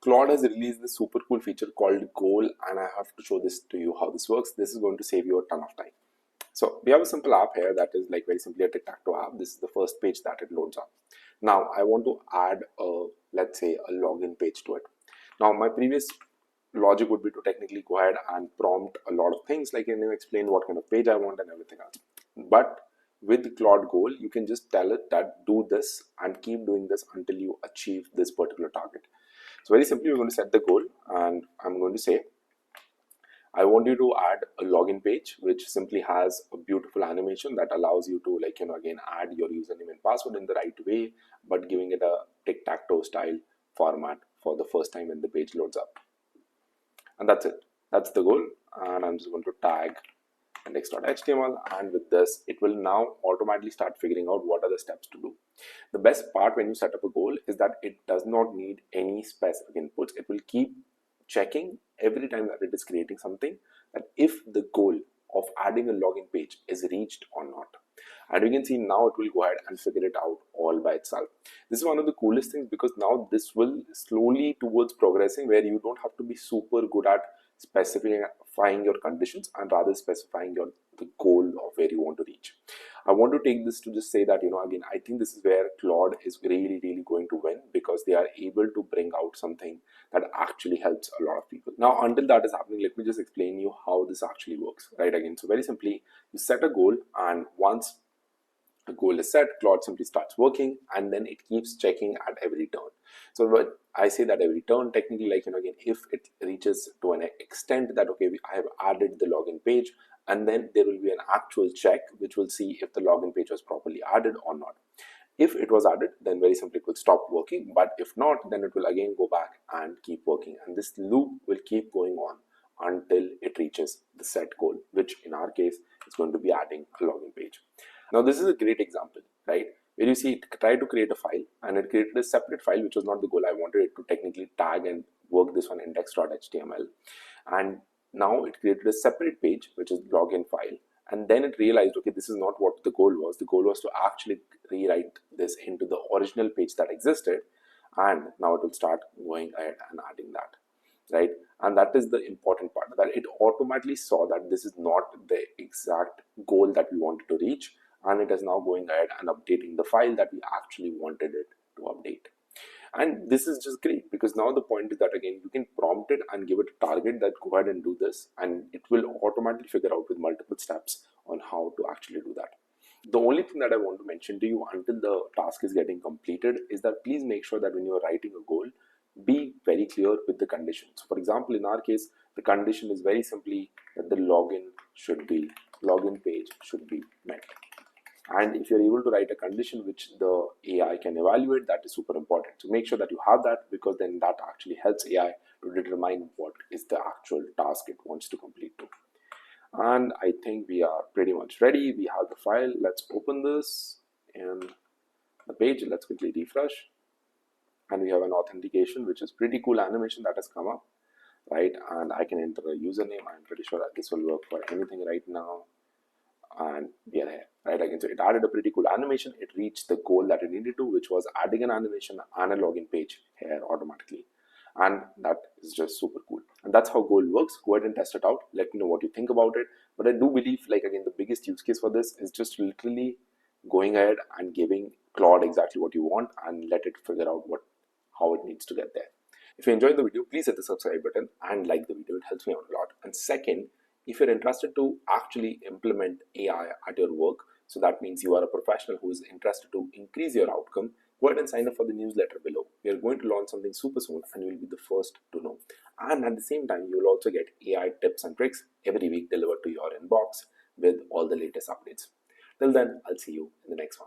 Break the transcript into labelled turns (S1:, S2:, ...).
S1: Claude has released this super cool feature called Goal, and I have to show this to you how this works. This is going to save you a ton of time. So we have a simple app here that is like very simply a tic-tac-toe app. This is the first page that it loads up. Now I want to add let's say a login page to it. Now my previous logic would be to technically go ahead and prompt a lot of things, like explain what kind of page I want and everything else. But with Claude Goal, you can just tell it that do this and keep doing this until you achieve this particular target. So very simply, we're going to set the goal, and I'm going to say, I want you to add a login page, which simply has a beautiful animation that allows you to, again, add your username and password in the right way, but giving it a tic-tac-toe style format for the first time when the page loads up. And that's it. That's the goal. And I'm just going to tag index.html, and with this it will now automatically start figuring out what are the steps to do. The best part when you set up a goal is that it does not need any specific inputs. It will keep checking every time that it is creating something that if the goal of adding a login page is reached or not. And you can see now it will go ahead and figure it out all by itself. This is one of the coolest things, because now this will slowly towards progressing where you don't have to be super good at specifying your conditions and rather specifying the goal of where you want to reach. I want to take this to just say that, again, I think this is where Claude is really going to win, because they are able to bring out something that actually helps a lot of people. Now, until that is happening, let me just explain you how this actually works, right? Again, so very simply, you set a goal, and once the goal is set, Claude simply starts working, and then it keeps checking at every turn. So when I say that every turn, technically, again, if it reaches to an extent that, okay, I have added the login page, and then there will be an actual check which will see if the login page was properly added or not. If it was added, then very simply it will stop working, but if not, then it will again go back and keep working, and this loop will keep going on until it reaches the set goal, which in our case is going to be adding a login page. Now this is a great example, right? Where you see it tried to create a file, and it created a separate file, which was not the goal. I wanted it to technically tag and work this on index.html, and now it created a separate page, which is login file, and then it realized, okay, this is not what the goal was. The goal was to actually rewrite this into the original page that existed, and now it will start going ahead and adding that, right? And that is the important part, that it automatically saw that this is not the exact goal that we wanted to reach, and it is now going ahead and updating the file that we actually wanted it to update. And this is just great, because now the point is that, again, you can prompt it and give it a target that go ahead and do this, and it will automatically figure out with multiple steps on how to actually do that. The only thing that I want to mention to you until the task is getting completed is that please make sure that when you are writing a goal, be very clear with the condition. So for example, in our case, the condition is very simply that the login page should be met. And if you're able to write a condition which the AI can evaluate, that is super important. So make sure that you have that, because then that actually helps AI to determine what is the actual task it wants to complete to. And I think we are pretty much ready. We have the file. Let's open this in the page. Let's quickly refresh. And we have an authentication, which is pretty cool animation that has come up, right? And I can enter a username. I'm pretty sure that this will work for anything right now. And we are here, right? Again, so it added a pretty cool animation. It reached the goal that it needed to, which was adding an animation and a login page here automatically. And that is just super cool. And that's how Goal works. Go ahead and test it out. Let me know what you think about it. But I do believe, again, the biggest use case for this is just literally going ahead and giving Claude exactly what you want and let it figure out how it needs to get there. If you enjoyed the video, please hit the subscribe button and like the video. It helps me out a lot. And second, if you're interested to actually implement AI at your work, so that means you are a professional who is interested to increase your outcome, go ahead and sign up for the newsletter below. We are going to launch something super soon, and you will be the first to know. And at the same time, you will also get AI tips and tricks every week delivered to your inbox with all the latest updates. Till then, I'll see you in the next one.